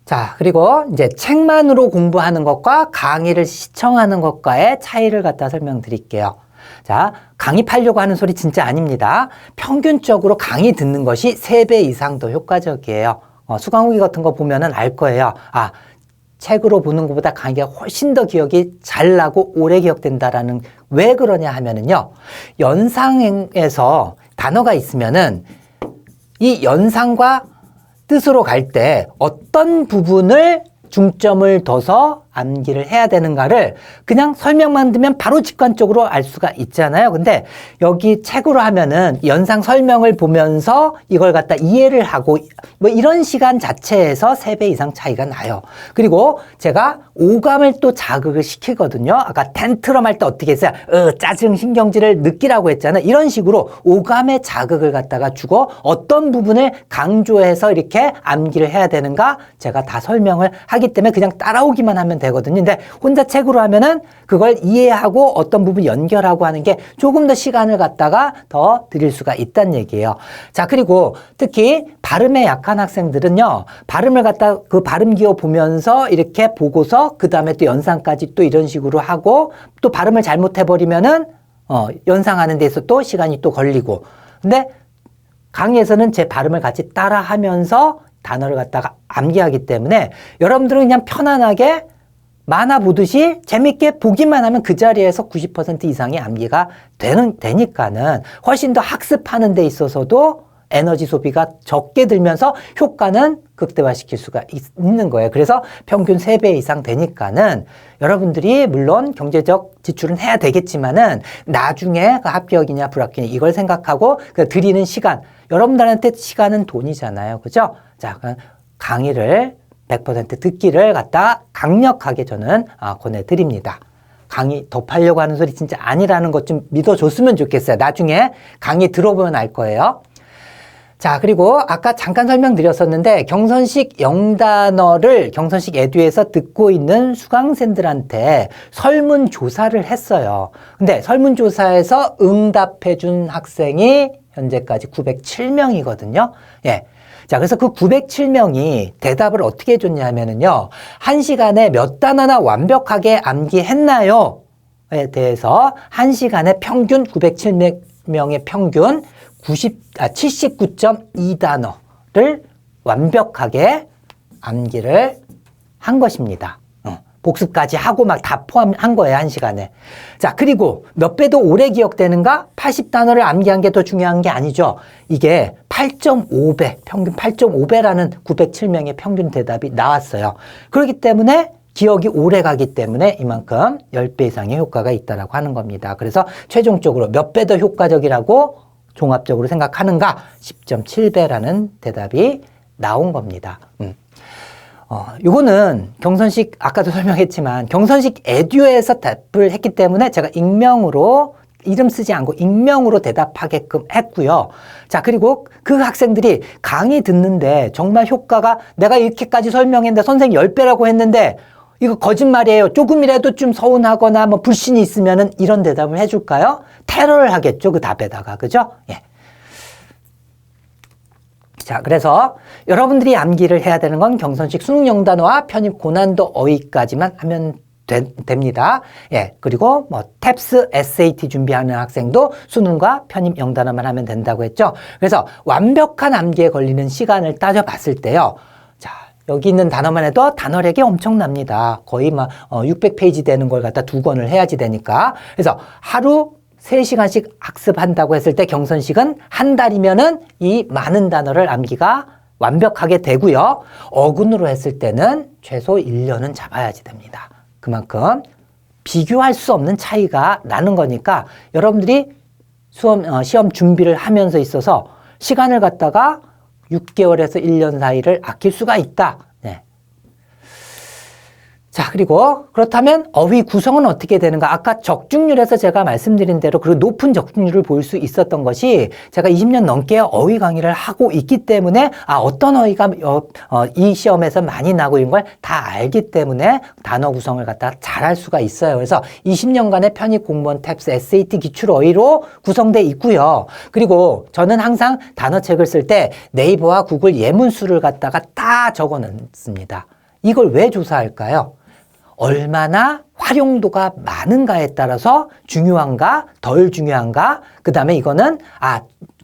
Speaker 1: 자, 그리고 이제 책만으로 공부하는 것과 강의를 시청하는 것과의 차이를 갖다 설명드릴게요. 자, 강의하려고 하는 소리 진짜 아닙니다. 평균적으로 강의 듣는 것이 3배 이상 더 효과적이에요. 수강후기 같은 거 보면은 알 거예요. 아, 책으로 보는 것보다 강의가 훨씬 더 기억이 잘 나고 오래 기억된다라는 왜 그러냐 하면은요. 연상에서 단어가 있으면은 이 연상과 뜻으로 갈 때 어떤 부분을 중점을 둬서 암기를 해야 되는가를 그냥 설명만 들으면 바로 직관적으로 알 수가 있잖아요. 근데 여기 책으로 하면은 연상 설명을 보면서 이걸 갖다 이해를 하고 뭐 이런 시간 자체에서 3배 이상 차이가 나요. 그리고 제가 오감을 또 자극을 시키거든요. 아까 텐트럼 할 때 어떻게 했어요? 짜증 신경질을 느끼라고 했잖아요. 이런 식으로 오감의 자극을 갖다가 주고 어떤 부분을 강조해서 이렇게 암기를 해야 되는가 제가 다 설명을 하기 때문에 그냥 따라오기만 하면 되거든요. 근데 혼자 책으로 하면은 그걸 이해하고 어떤 부분 연결하고 하는 게 조금 더 시간을 갖다가 더 드릴 수가 있다는 얘기예요. 자, 그리고 특히 발음에 약한 학생들은요, 발음을 갖다 그 발음 기호 보면서 이렇게 보고서 그 다음에 또 연상까지 또 이런 식으로 하고 또 발음을 잘못해버리면은 연상하는 데서 또 시간이 또 걸리고. 근데 강의에서는 제 발음을 같이 따라 하면서 단어를 갖다가 암기하기 때문에 여러분들은 그냥 편안하게 만화 보듯이 재밌게 보기만 하면 그 자리에서 90% 이상의 암기가 되니까는 훨씬 더 학습하는 데 있어서도 에너지 소비가 적게 들면서 효과는 극대화시킬 수가 있는 거예요. 그래서 평균 3배 이상 되니까는 여러분들이 물론 경제적 지출은 해야 되겠지만은 나중에 그 합격이냐 불합격이냐 이걸 생각하고 그 드리는 시간, 여러분들한테 시간은 돈이잖아요. 그죠? 자, 강의를 100% 듣기를 갖다 강력하게 저는 권해드립니다. 강의 덮으려고 하는 소리 진짜 아니라는 것 좀 믿어줬으면 좋겠어요. 나중에 강의 들어보면 알 거예요. 자, 그리고 아까 잠깐 설명드렸었는데 경선식 영단어를 경선식 에듀에서 듣고 있는 수강생들한테 설문조사를 했어요. 근데 설문조사에서 응답해준 학생이 현재까지 907명이거든요. 예. 자, 그래서 그 907명이 대답을 어떻게 해줬냐면은요, 1시간에 몇 단어나 완벽하게 암기했나요? 에 대해서 1시간에 평균 907명의 평균 79.2단어를 완벽하게 암기를 한 것입니다. 복습까지 하고 막 다 포함한 거예요, 1시간에. 자, 그리고 몇 배 더 오래 기억되는가? 80단어를 암기한 게 더 중요한 게 아니죠. 이게 8.5배, 평균 8.5배라는 907명의 평균 대답이 나왔어요. 그렇기 때문에 기억이 오래 가기 때문에 이만큼 10배 이상의 효과가 있다라고 하는 겁니다. 그래서 최종적으로 몇 배 더 효과적이라고 종합적으로 생각하는가? 10.7배라는 대답이 나온 겁니다. 요거는 경선식, 아까도 설명했지만 경선식 에듀에서 답을 했기 때문에 제가 익명으로, 이름 쓰지 않고 익명으로 대답하게끔 했고요. 자, 그리고 그 학생들이 강의 듣는데 정말 효과가 내가 이렇게까지 설명했는데 선생님 10배라고 했는데 이거 거짓말이에요. 조금이라도 좀 서운하거나 뭐 불신이 있으면은 이런 대답을 해줄까요? 테러를 하겠죠. 그 답에다가. 그죠? 예. 자, 그래서 여러분들이 암기를 해야 되는 건 경선식 수능 영단어와 편입 고난도 어휘까지만 하면 됩니다. 예. 그리고 뭐 탭스, SAT 준비하는 학생도 수능과 편입 영단어만 하면 된다고 했죠. 그래서 완벽한 암기에 걸리는 시간을 따져봤을 때요. 자, 여기 있는 단어만 해도 단어력이 엄청납니다. 거의 막 600페이지 되는 걸 갖다 2권을 해야지 되니까. 그래서 하루 3시간씩 학습한다고 했을 때 경선식은 한 달이면은 이 많은 단어를 암기가 완벽하게 되고요. 어근으로 했을 때는 최소 1년은 잡아야지 됩니다. 그만큼 비교할 수 없는 차이가 나는 거니까 여러분들이 시험 준비를 하면서 있어서 시간을 갖다가 6개월에서 1년 사이를 아낄 수가 있다. 네. 자, 그리고 그렇다면 어휘 구성은 어떻게 되는가? 아까 적중률에서 제가 말씀드린 대로 그 높은 적중률을 볼 수 있었던 것이 제가 20년 넘게 어휘 강의를 하고 있기 때문에 어떤 어휘가 이 시험에서 많이 나고 있는 걸 다 알기 때문에 단어 구성을 갖다가 잘할 수가 있어요. 그래서 20년간의 편입 공무원 탭스 SAT 기출 어휘로 구성돼 있고요. 그리고 저는 항상 단어책을 쓸 때 네이버와 구글 예문수를 갖다가 다 적어 놓습니다. 이걸 왜 조사할까요? 얼마나 활용도가 많은가에 따라서 중요한가, 덜 중요한가, 그 다음에 이거는,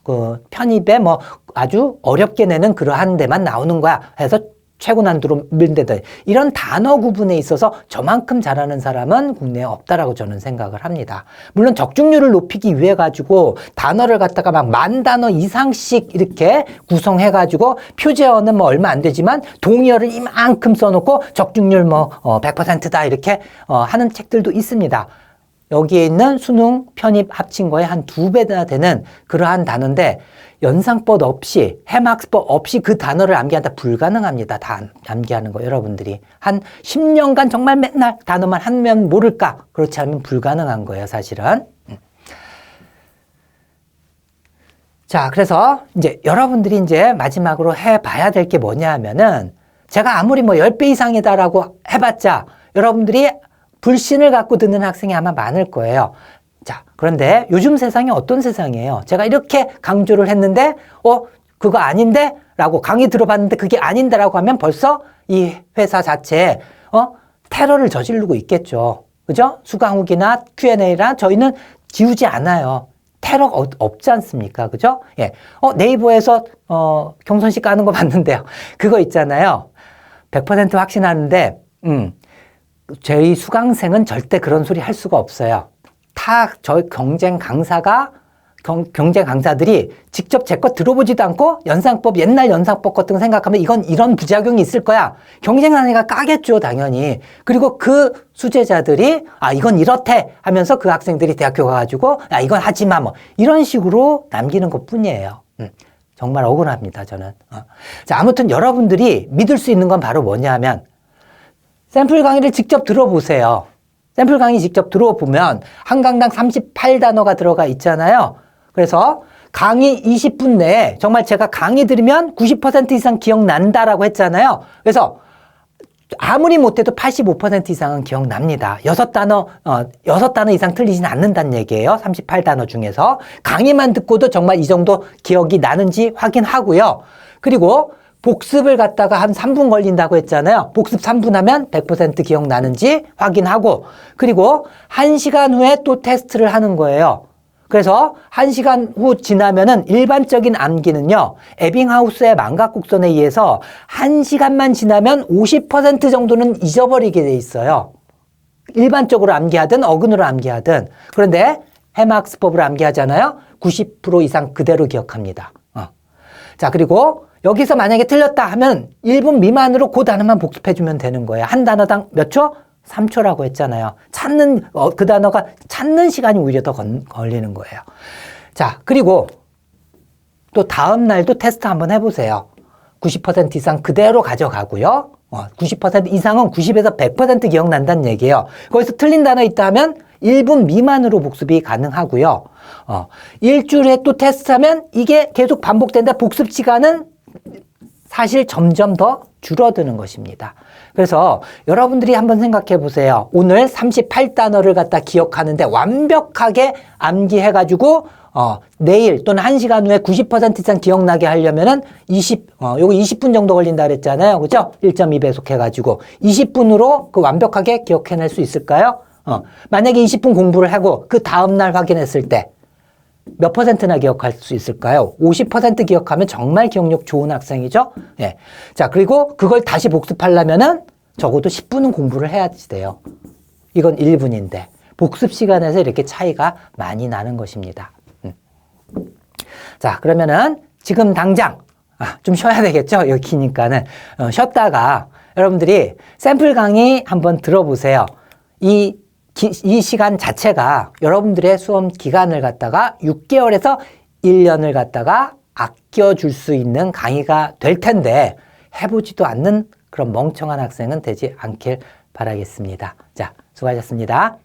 Speaker 1: 그 편입에 뭐 아주 어렵게 내는 그러한 데만 나오는 거야 해서 최고 난도로 밀대다. 이런 단어 구분에 있어서 저만큼 잘하는 사람은 국내에 없다라고 저는 생각을 합니다. 물론 적중률을 높이기 위해 가지고 단어를 갖다가 막 10,000단어 이상씩 이렇게 구성해 가지고 표제어는 뭐 얼마 안 되지만 동의어를 이만큼 써놓고 적중률 뭐 100%다 이렇게 하는 책들도 있습니다. 여기에 있는 수능 편입 합친 거에 한 2배나 되는 그러한 단어인데 연상법 없이 해막스법 없이 그 단어를 암기한다 불가능합니다. 다 암기하는 거 여러분들이 한 10년간 정말 맨날 단어만 하면 모를까? 그렇지 않으면 불가능한 거예요, 사실은. 자, 그래서 이제 여러분들이 이제 마지막으로 해봐야 될 게 뭐냐 하면은 제가 아무리 뭐 10배 이상이다라고 해봤자 여러분들이 불신을 갖고 듣는 학생이 아마 많을 거예요. 자, 그런데 요즘 세상이 어떤 세상이에요? 제가 이렇게 강조를 했는데, 그거 아닌데? 라고 강의 들어봤는데 그게 아닌데? 라고 하면 벌써 이 회사 자체에, 테러를 저지르고 있겠죠. 그죠? 수강욱이나 Q&A나 저희는 지우지 않아요. 테러 없지 않습니까? 그죠? 예. 네이버에서, 경선시 까는 거 봤는데요. 그거 있잖아요. 100% 확신하는데, 저희 수강생은 절대 그런 소리 할 수가 없어요. 저희 경쟁 강사들이 직접 제 거 들어보지도 않고 옛날 연상법 같은 거 생각하면 이건 이런 부작용이 있을 거야. 경쟁하니까 까겠죠, 당연히. 그리고 그 수제자들이 이건 이렇대 하면서 그 학생들이 대학교 가가지고 이건 하지 마 뭐 이런 식으로 남기는 것 뿐이에요. 정말 억울합니다, 저는. 자, 아무튼 여러분들이 믿을 수 있는 건 바로 뭐냐 하면 샘플 강의를 직접 들어보세요. 샘플 강의 직접 들어보면 한 강당 38단어가 들어가 있잖아요. 그래서 강의 20분 내에 정말 제가 강의 들으면 90% 이상 기억난다라고 했잖아요. 그래서 아무리 못해도 85% 이상은 기억납니다. 6단어 이상 틀리진 않는다는 얘기예요. 38단어 중에서. 강의만 듣고도 정말 이 정도 기억이 나는지 확인하고요. 그리고 복습을 갖다가 한 3분 걸린다고 했잖아요. 복습 3분 하면 100% 기억나는지 확인하고 그리고 1시간 후에 또 테스트를 하는 거예요. 그래서 1시간 후 지나면은 일반적인 암기는요. 에빙하우스의 망각곡선에 의해서 1시간만 지나면 50% 정도는 잊어버리게 돼 있어요. 일반적으로 암기하든 어근으로 암기하든. 그런데 해막스법으로 암기하잖아요. 90% 이상 그대로 기억합니다. 자, 그리고 여기서 만약에 틀렸다 하면 1분 미만으로 그 단어만 복습해주면 되는 거예요. 한 단어당 몇 초? 3초라고 했잖아요. 그 단어가 찾는 시간이 오히려 더 걸리는 거예요. 자, 그리고 또 다음 날도 테스트 한번 해보세요. 90% 이상 그대로 가져가고요. 90% 이상은 90에서 100% 기억난다는 얘기예요. 거기서 틀린 단어 있다 하면 1분 미만으로 복습이 가능하고요. 일주일에 또 테스트하면 이게 계속 반복된다. 복습 시간은 사실 점점 더 줄어드는 것입니다. 그래서 여러분들이 한번 생각해 보세요. 오늘 38단어를 갖다 기억하는데 완벽하게 암기해가지고 내일 또는 1시간 후에 90% 이상 기억나게 하려면은 요거 20분 정도 걸린다 그랬잖아요. 그죠? 1.2배속 해가지고 20분으로 그 완벽하게 기억해낼 수 있을까요? 만약에 20분 공부를 하고 그 다음날 확인했을 때 몇 %나 기억할 수 있을까요? 50% 기억하면 정말 기억력 좋은 학생이죠? 예. 자, 그리고 그걸 다시 복습하려면은 적어도 10분은 공부를 해야지 돼요. 이건 1분인데. 복습 시간에서 이렇게 차이가 많이 나는 것입니다. 자, 그러면은 지금 당장, 좀 쉬어야 되겠죠? 여기 기니까는. 쉬었다가 여러분들이 샘플 강의 한번 들어보세요. 이 시간 자체가 여러분들의 수험 기간을 갖다가 6개월에서 1년을 갖다가 아껴줄 수 있는 강의가 될 텐데 해보지도 않는 그런 멍청한 학생은 되지 않길 바라겠습니다. 자, 수고하셨습니다.